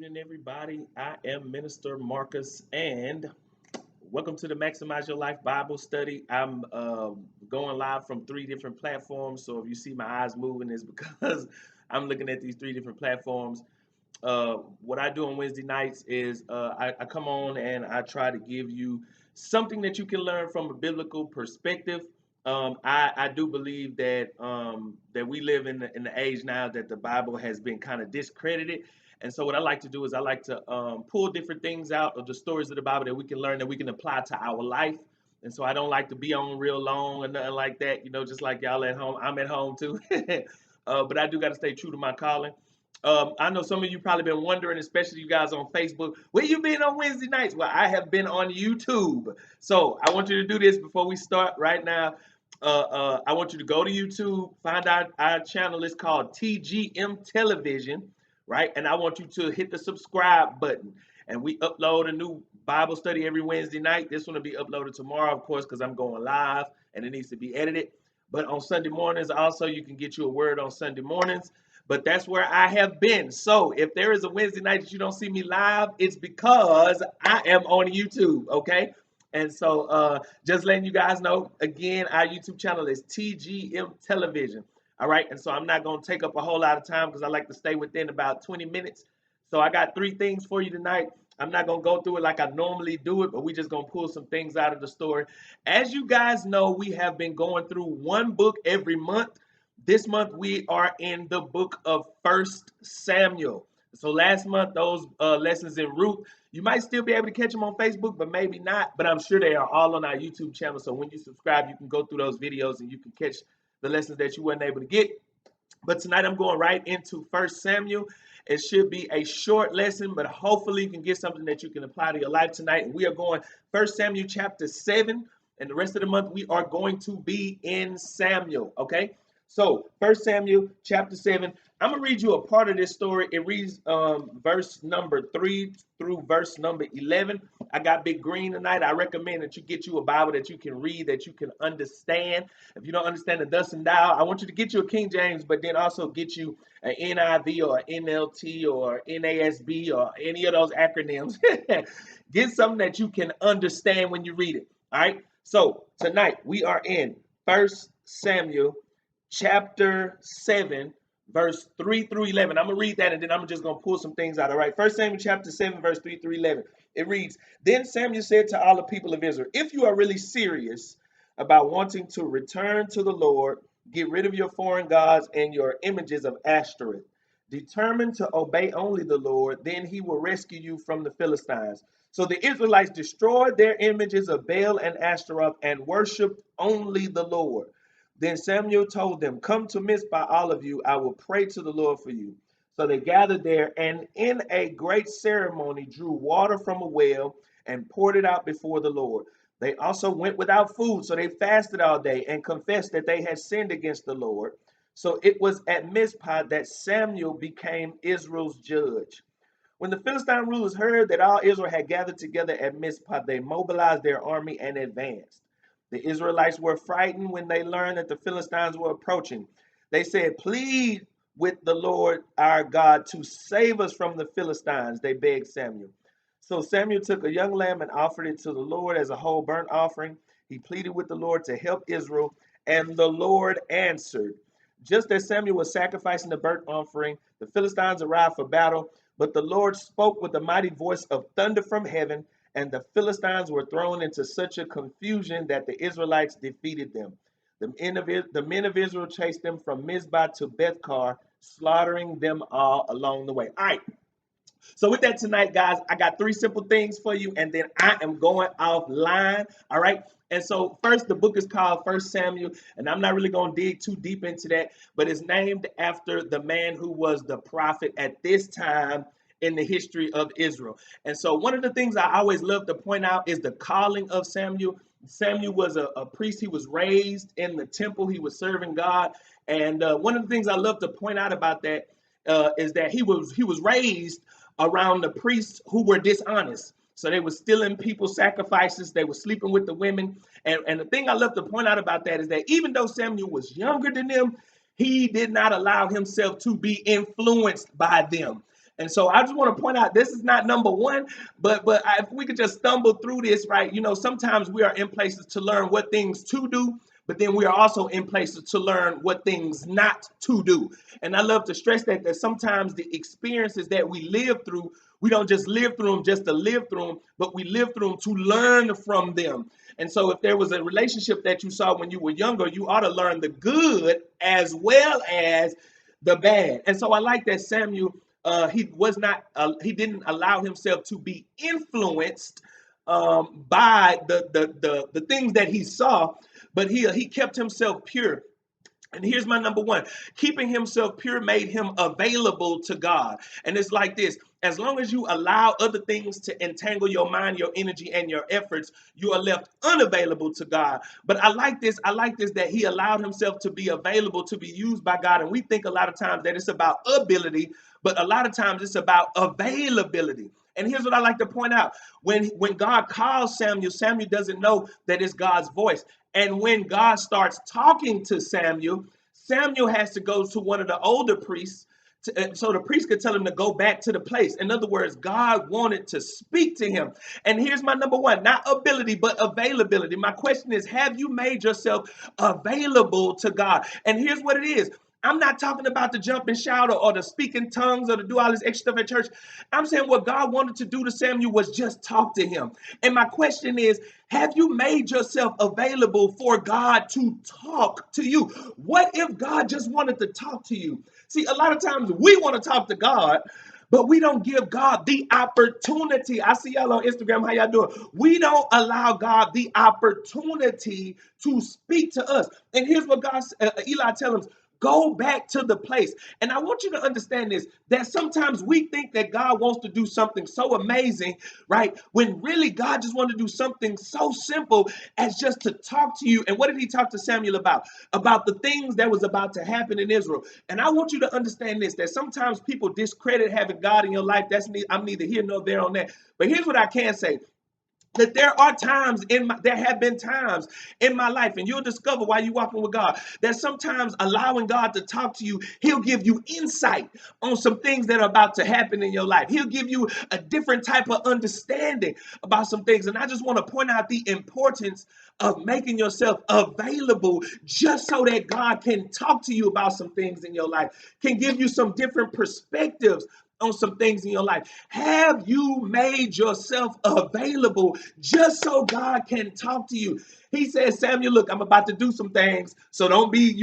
evening, everybody. I am Minister Marcus, and welcome to the Maximize Your Life Bible Study. I'm going live from three different platforms, so if you see my eyes moving, it's because I'm looking at these three different platforms. What I do on Wednesday nights is I come on and I try to give you something that you can learn from a biblical perspective. I do believe that we live in the age now that the Bible has been kind of discredited, and so what I like to do is I like to pull different things out of the stories of the Bible that we can learn that we can apply to our life. And so I don't like to be on real long or nothing like that, just like y'all at home. I'm at home too, but I do got to stay true to my calling. I know some of you probably been wondering, especially you guys on Facebook, where you been on Wednesday nights? Well, I have been on YouTube. So I want you to do this before we start right now. I want you to go to YouTube, find out our channel is called TGM Television, right? And I want you to hit the subscribe button. And we upload a new Bible study every Wednesday night. This one will be uploaded tomorrow, of course, because I'm going live and it needs to be edited. But on Sunday mornings, also, you can get you a word on Sunday mornings. But that's where I have been. So if there is a Wednesday night that you don't see me live, it's because I am on YouTube, okay? And so just letting you guys know, again, our YouTube channel is TGM Television. All right. And so I'm not going to take up a whole lot of time because I like to stay within about 20 minutes. So I got three things for you tonight. I'm not going to go through it like I normally do it, but we're just going to pull some things out of the story. As you guys know, we have been going through one book every month. This month we are in the book of First Samuel. So last month, those lessons in Ruth, you might still be able to catch them on Facebook, but maybe not. But I'm sure they are all on our YouTube channel. So when you subscribe, you can go through those videos and you can catch the lessons that you weren't able to get. But tonight I'm going right into First Samuel. It should be a short lesson, but hopefully you can get something that you can apply to your life tonight. And we are going First Samuel chapter 7, and the rest of the month we are going to be in Samuel, okay? So First Samuel chapter 7, I'm going to read you a part of this story. It reads verse number 3 through verse number 11. I got Big Green tonight. I recommend that you get you a Bible that you can read, that you can understand. If you don't understand the thus and thou, I want you to get you a King James, but then also get you an NIV or NLT or NASB or any of those acronyms. Get something that you can understand when you read it. All right. So tonight we are in First Samuel chapter 7, verse 3 through 11. I'm going to read that and then I'm just going to pull some things out. All right. First Samuel chapter 7, verse 3 through 11. It reads, Then Samuel said to all the people of Israel, if you are really serious about wanting to return to the Lord, get rid of your foreign gods and your images of Ashtoreth. Determined to obey only the Lord, then he will rescue you from the Philistines. So the Israelites destroyed their images of Baal and Ashtaroth and worshiped only the Lord. Then Samuel told them, Come to Mizpah, all of you. I will pray to the Lord for you. So they gathered there and in a great ceremony drew water from a well and poured it out before the Lord. They also went without food, so they fasted all day and confessed that they had sinned against the Lord. So it was at Mizpah that Samuel became Israel's judge. When the Philistine rulers heard that all Israel had gathered together at Mizpah, they mobilized their army and advanced. The Israelites were frightened when they learned that the Philistines were approaching. They said, Plead with the Lord our God to save us from the Philistines, they begged Samuel. So Samuel took a young lamb and offered it to the Lord as a whole burnt offering. He pleaded with the Lord to help Israel, and the Lord answered. Just as Samuel was sacrificing the burnt offering, the Philistines arrived for battle, but the Lord spoke with a mighty voice of thunder from heaven, and the Philistines were thrown into such a confusion that the Israelites defeated them. The men of Israel chased them from Mizpah to Bethkar, slaughtering them all along the way. All right. So with that tonight, guys, I got three simple things for you, and then I am going offline. All right. And so first, the book is called First Samuel, and I'm not really going to dig too deep into that, but it's named after the man who was the prophet at this time in the history of Israel. And so one of the things I always love to point out is the calling of Samuel. Samuel was a priest. He was raised in the temple. He was serving God. And one of the things I love to point out about that is that he was raised around the priests who were dishonest. So they were stealing people's sacrifices. They were sleeping with the women. And the thing I love to point out about that is that even though Samuel was younger than them, he did not allow himself to be influenced by them. And so I just want to point out this is not number one, but if we could just stumble through this, right? Sometimes we are in places to learn what things to do, but then we are also in places to learn what things not to do. And I love to stress that sometimes the experiences that we live through, we don't just live through them just to live through them, but we live through them to learn from them. And so if there was a relationship that you saw when you were younger, you ought to learn the good as well as the bad. And so I like that Samuel, he didn't allow himself to be influenced by the things that he saw, but he kept himself pure. And here's my number one: keeping himself pure made him available to God. And it's like this: as long as you allow other things to entangle your mind, your energy, and your efforts, you are left unavailable to God. But I like this that he allowed himself to be available to be used by God. And we think a lot of times that it's about ability, but a lot of times it's about availability. And here's what I like to point out: when God calls Samuel, Samuel doesn't know that it's God's voice. And when God starts talking to Samuel, Samuel has to go to one of the older priests so the priest could tell him to go back to the place. In other words, God wanted to speak to him. And here's my number one: not ability, but availability. My question is, have you made yourself available to God? And here's what it is: I'm not talking about the jump and shout or the speak in tongues or to do all this extra stuff at church. I'm saying what God wanted to do to Samuel was just talk to him. And my question is, have you made yourself available for God to talk to you? What if God just wanted to talk to you? See, a lot of times we want to talk to God, but we don't give God the opportunity. I see y'all on Instagram. How y'all doing? We don't allow God the opportunity to speak to us. And here's what Eli tells him: go back to the place. And I want you to understand this, that sometimes we think that God wants to do something so amazing, right? When really God just wanted to do something so simple as just to talk to you. And what did he talk to Samuel about? About the things that was about to happen in Israel. And I want you to understand this, that sometimes people discredit having God in your life. I'm neither here nor there on that. But here's what I can say: that there have been times in my life, and you'll discover while you're walking with God, that sometimes allowing God to talk to you, he'll give you insight on some things that are about to happen in your life. He'll give you a different type of understanding about some things. And I just want to point out the importance of making yourself available just so that God can talk to you about some things in your life, can give you some different perspectives on some things in your life. Have you made yourself available just so God can talk to you? He says, Samuel, look, I'm about to do some things, so don't be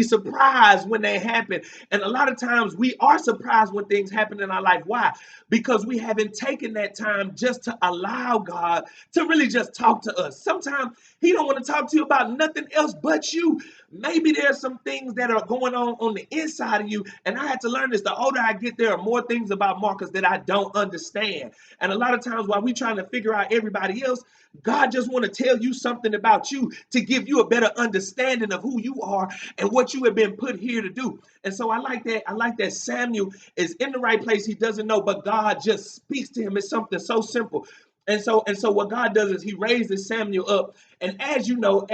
surprised when they happen. And a lot of times we are surprised when things happen in our life. Why? Because we haven't taken that time just to allow God to really just talk to us. Sometimes he don't want to talk to you about nothing else but you. Maybe there's some things that are going on the inside of you. And I had to learn this. The older I get, there are more things about Marcus that I don't understand. And a lot of times while we're trying to figure out everybody else, God just want to tell you something about you to give you a better understanding of who you are and what you have been put here to do. And so I like that. I like that Samuel is in the right place. He doesn't know, but God just speaks to him. It's something so simple. And so what God does is he raises Samuel up. And as you know,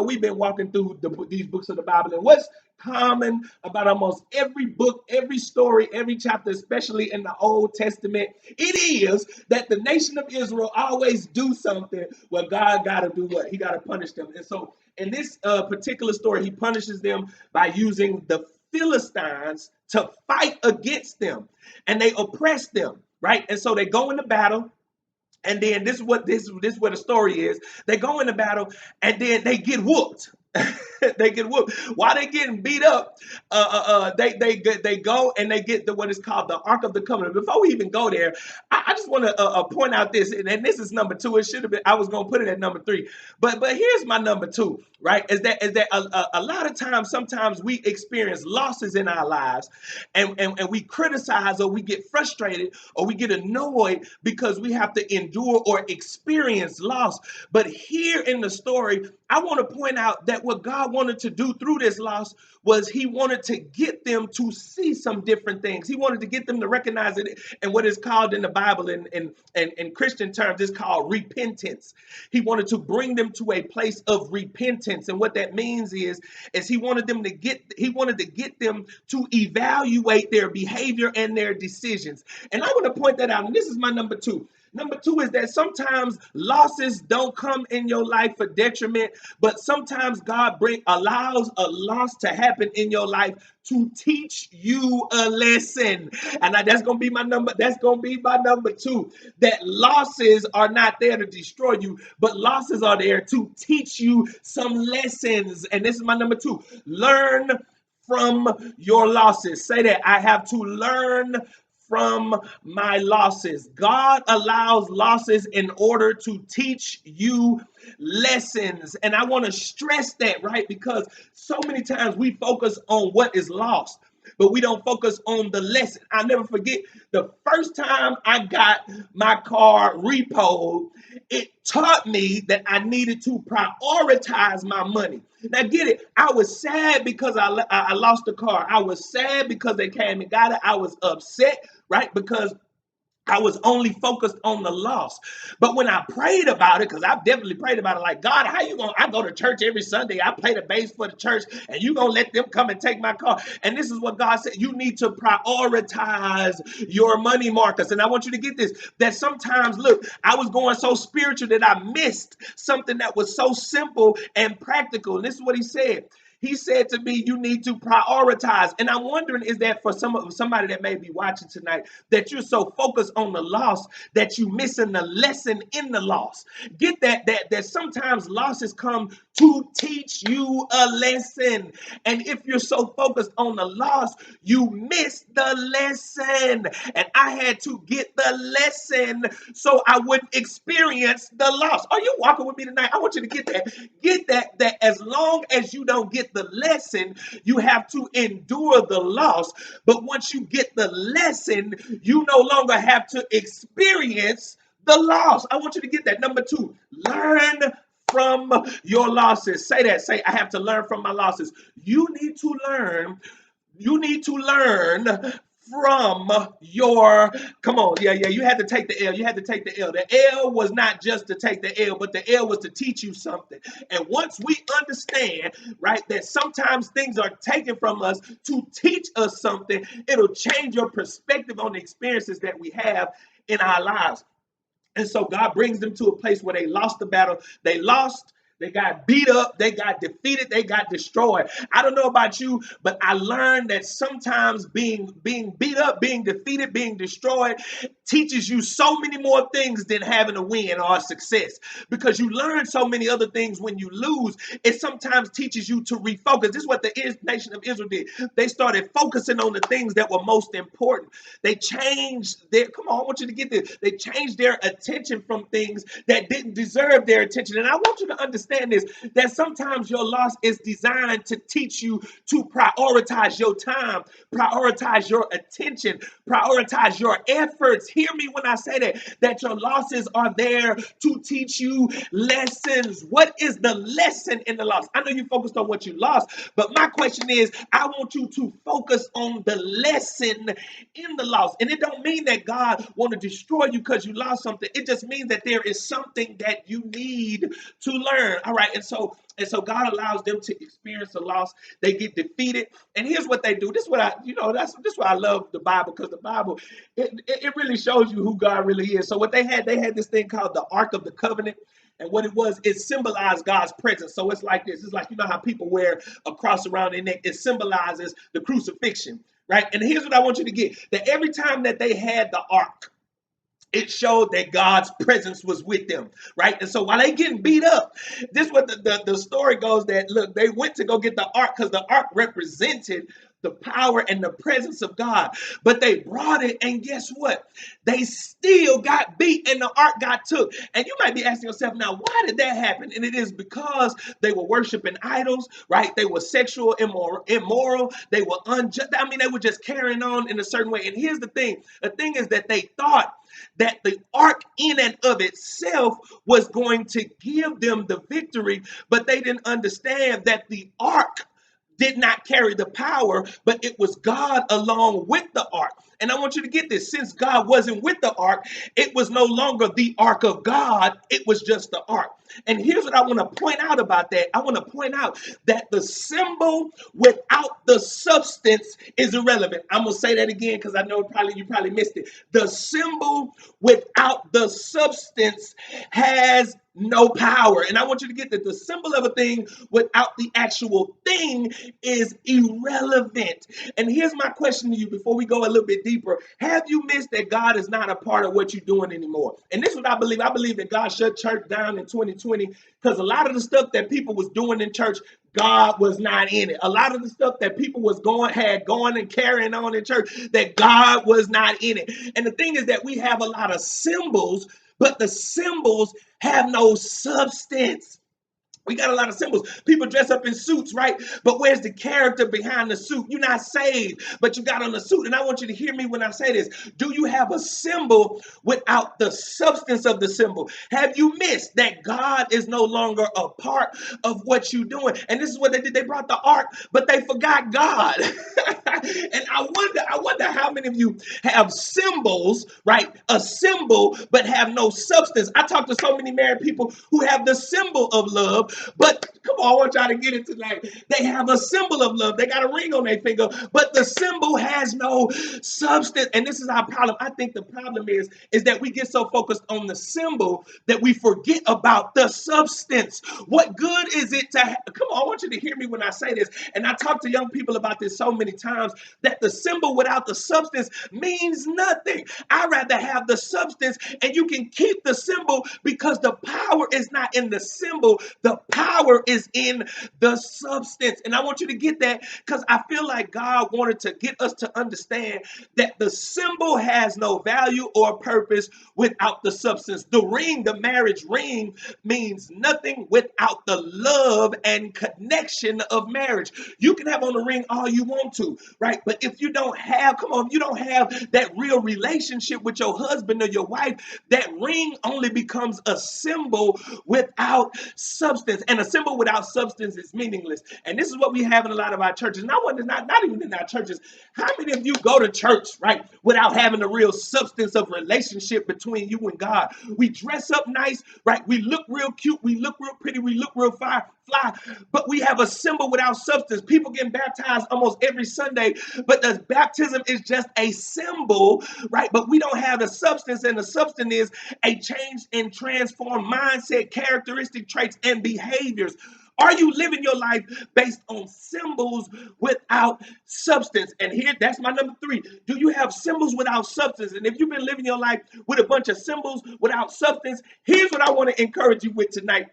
we've been walking through these books of the Bible. And what's common about almost every book, every story, every chapter, especially in the Old Testament, it is that the nation of Israel always do something where God got to do what? He got to punish them. And so in this particular story, he punishes them by using the Philistines to fight against them, and they oppress them, right? And so they go into battle. And then this is where the story is. They go into battle and then they get whooped. They get whooped. While they getting beat up, they go and they get what is called the Ark of the Covenant. Before we even go there, I just want to point out this, and this is number two. It should have been, I was going to put it at number three, but here's my number two. Right? Is that a lot of times, sometimes we experience losses in our lives, and we criticize or we get frustrated or we get annoyed because we have to endure or experience loss. But here in the story, I want to point out that what God God wanted to do through this loss was he wanted to get them to see some different things. He wanted to get them to recognize it, and what is called in the Bible in Christian terms is called repentance. He wanted to bring them to a place of repentance. And what that means is he wanted to get them to evaluate their behavior and their decisions. And I want to point that out. And this is my number two. Number two is that sometimes losses don't come in your life for detriment, but sometimes God allows a loss to happen in your life to teach you a lesson. And that's gonna be my number. That's gonna be my number two. That losses are not there to destroy you, but losses are there to teach you some lessons. And this is my number two. Learn from your losses. Say that. I have to learn from my losses. God allows losses in order to teach you lessons. And I want to stress that, right? Because so many times we focus on what is lost, but we don't focus on the lesson. I'll never forget the first time I got my car repoed, it taught me that I needed to prioritize my money. Now, get it. I was sad because I lost the car. I was sad because they came and got it. I was upset, right? Because I was only focused on the loss. But when I prayed about it, because I've definitely prayed about it, like, God, how you going to, I go to church every Sunday, I play the bass for the church, and you going to let them come and take my car. And this is what God said, you need to prioritize your money, Marcus. And I want you to get this, that sometimes, look, I was going so spiritual that I missed something that was so simple and practical. And this is what he said. He said to me, you need to prioritize. And I'm wondering, is that for somebody that may be watching tonight, that you're so focused on the loss that you're missing the lesson in the loss? Get that sometimes losses come to teach you a lesson. And if you're so focused on the loss, you miss the lesson. And I had to get the lesson so I wouldn't experience the loss. Are you walking with me tonight? I want you to get that. Get that as long as you don't get the lesson, you have to endure the loss. But once you get the lesson, you no longer have to experience the loss. I want you to get that. Number two, learn from your losses. Say that. Say, I have to learn from my losses. You need to learn from your, come on, yeah, you had to take the L. You had to take the L. The L was not just to take the L, but the L was to teach you something. And once we understand, right, that sometimes things are taken from us to teach us something, it'll change your perspective on the experiences that we have in our lives. And so God brings them to a place where they lost the battle. They lost. They got beat up, they got defeated, they got destroyed. I don't know about you, but I learned that sometimes being beat up, being defeated, being destroyed teaches you so many more things than having a win or a success. Because you learn so many other things when you lose, it sometimes teaches you to refocus. This is what the nation of Israel did. They started focusing on the things that were most important. They changed come on, I want you to get this. They changed their attention from things that didn't deserve their attention. And I want you to understand this, that sometimes your loss is designed to teach you to prioritize your time, prioritize your attention, prioritize your efforts. Hear me when I say that your losses are there to teach you lessons. What is the lesson in the loss? I know you focused on what you lost, but my question is, I want you to focus on the lesson in the loss. And it don't mean that God want to destroy you because you lost something. It just means that there is something that you need to learn. All right, and so God allows them to experience a loss. They get defeated, and here's what they do. This is what this is why I love the Bible, because the Bible it really shows you who God really is. So what they had this thing called the Ark of the Covenant. And what it symbolized God's presence. So it's like this. It's like, you know how people wear a cross around their neck. It symbolizes the crucifixion, right? And here's what I want you to get. That every time that they had the ark, it showed that God's presence was with them, right? And so while they getting beat up, this is what the story goes, that look, they went to go get the ark because the ark represented the power and the presence of God. But they brought it, and guess what? They still got beat, and the ark got took. And you might be asking yourself, now, why did that happen? And it is because they were worshiping idols, right? They were sexual immoral. They were unjust. I mean, they were just carrying on in a certain way. And here's the thing. The thing is that they thought that the ark in and of itself was going to give them the victory, but they didn't understand that the ark did not carry the power, but it was God along with the ark. And I want you to get this. Since God wasn't with the ark, it was no longer the ark of God. It was just the ark. And here's what I want to point out about that. I want to point out that the symbol without the substance is irrelevant. I'm going to say that again because I know you probably missed it. The symbol without the substance has no power. And I want you to get that the symbol of a thing without the actual thing is irrelevant. And here's my question to you before we go a little bit deeper. Have you missed that God is not a part of what you're doing anymore? And this is what I believe. I believe that God shut church down in 2020 because a lot of the stuff that people was doing in church, God was not in it. A lot of the stuff that people had going and carrying on in church, that God was not in it. And the thing is that we have a lot of symbols, but the symbols have no substance. We got a lot of symbols. People dress up in suits, right? But where's the character behind the suit? You're not saved, but you got on the suit. And I want you to hear me when I say this. Do you have a symbol without the substance of the symbol? Have you missed that God is no longer a part of what you're doing? And this is what they did. They brought the ark, but they forgot God. And I wonder how many of you have symbols, right? A symbol, but have no substance. I talk to so many married people who have the symbol of love, but come on, I want y'all to get it tonight. They have a symbol of love. They got a ring on their finger, but the symbol has no substance. And this is our problem. I think the problem is that we get so focused on the symbol that we forget about the substance. What good is it to come on, I want you to hear me when I say this. And I talk to young people about this so many times, that the symbol without the substance means nothing. I'd rather have the substance, and you can keep the symbol because the power is not in the symbol. The power is in the substance. And I want you to get that because I feel like God wanted to get us to understand that the symbol has no value or purpose without the substance. The ring, the marriage ring, means nothing without the love and connection of marriage. You can have on the ring all you want to, right? But if you don't have, come on, you don't have that real relationship with your husband or your wife, that ring only becomes a symbol without substance. And a symbol without substance is meaningless. And this is what we have in a lot of our churches. Not even in our churches. How many of you go to church, right, without having a real substance of relationship between you and God? We dress up nice, right? We look real cute. We look real pretty. We look real fly, but we have a symbol without substance. People get baptized almost every Sunday, but the baptism is just a symbol, right? But we don't have the substance, and the substance is a change and transformed mindset, characteristic traits, and behaviors. Are you living your life based on symbols without substance? And here, that's my number 3. Do you have symbols without substance? And if you've been living your life with a bunch of symbols without substance, here's what I want to encourage you with tonight.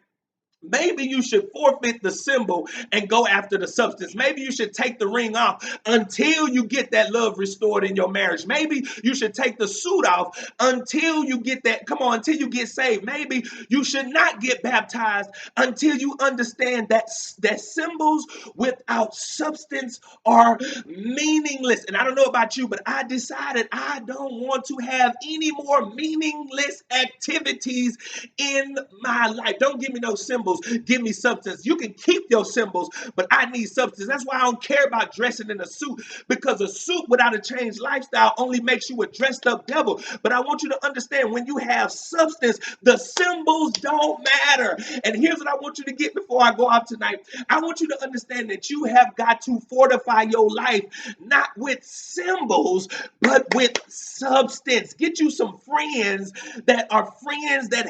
Maybe you should forfeit the symbol and go after the substance. Maybe you should take the ring off until you get that love restored in your marriage. Maybe you should take the suit off until you get that, come on, until you get saved. Maybe you should not get baptized until you understand that symbols without substance are meaningless. And I don't know about you, but I decided I don't want to have any more meaningless activities in my life. Don't give me no symbols. Give me substance. You can keep your symbols, but I need substance. That's why I don't care about dressing in a suit, because a suit without a changed lifestyle only makes you a dressed up devil. But I want you to understand, when you have substance, the symbols don't matter. And here's what I want you to get before I go out tonight. I want you to understand that you have got to fortify your life, not with symbols, but with substance. Get you some friends that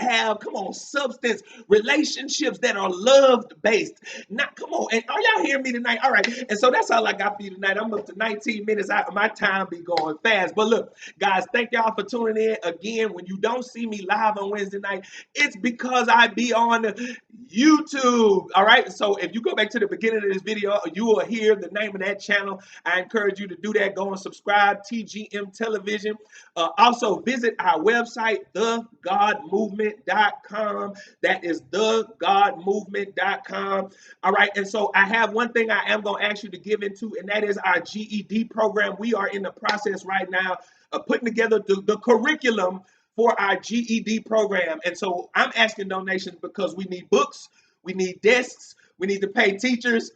have, come on, substance, relationships that are love based. Not, come on, and are y'all hearing me tonight? All right, and so that's all I got for you tonight. I'm up to 19 minutes. My time be going fast, but look, guys, thank y'all for tuning in again. When you don't see me live on Wednesday night, it's because I be on YouTube. All right. So if you go back to the beginning of this video, you will hear the name of that channel. I encourage you to do that. Go and subscribe, TGM Television. Also, visit our website, thegodmovement.com. That is thegodmovement.com. All right. And so I have one thing I am going to ask you to give into, and that is our GED program. We are in the process right now of putting together the curriculum for our GED program. And so I'm asking donations because we need books, we need desks, we need to pay teachers.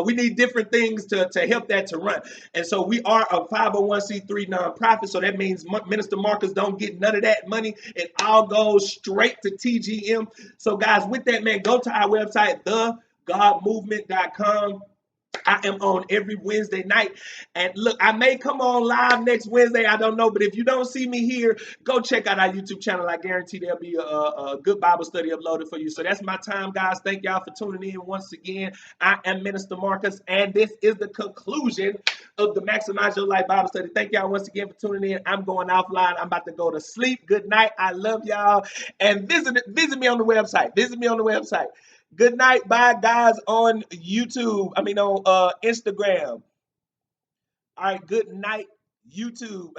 We need different things to help that to run. And so we are a 501c3 nonprofit. So that means Minister Marcus don't get none of that money. It all goes straight to TGM. So guys, with that, man, go to our website, thegodmovement.com. I am on every Wednesday night. And look, I may come on live next Wednesday. I don't know. But if you don't see me here, go check out our YouTube channel. I guarantee there'll be a good Bible study uploaded for you. So that's my time, guys. Thank y'all for tuning in once again. I am Minister Marcus, and this is the conclusion of the Maximize Your Life Bible study. Thank y'all once again for tuning in. I'm going offline. I'm about to go to sleep. Good night. I love y'all. And visit me on the website. Visit me on the website. Good night. Bye, guys, on YouTube. I mean, on Instagram. All right. Good night, YouTube.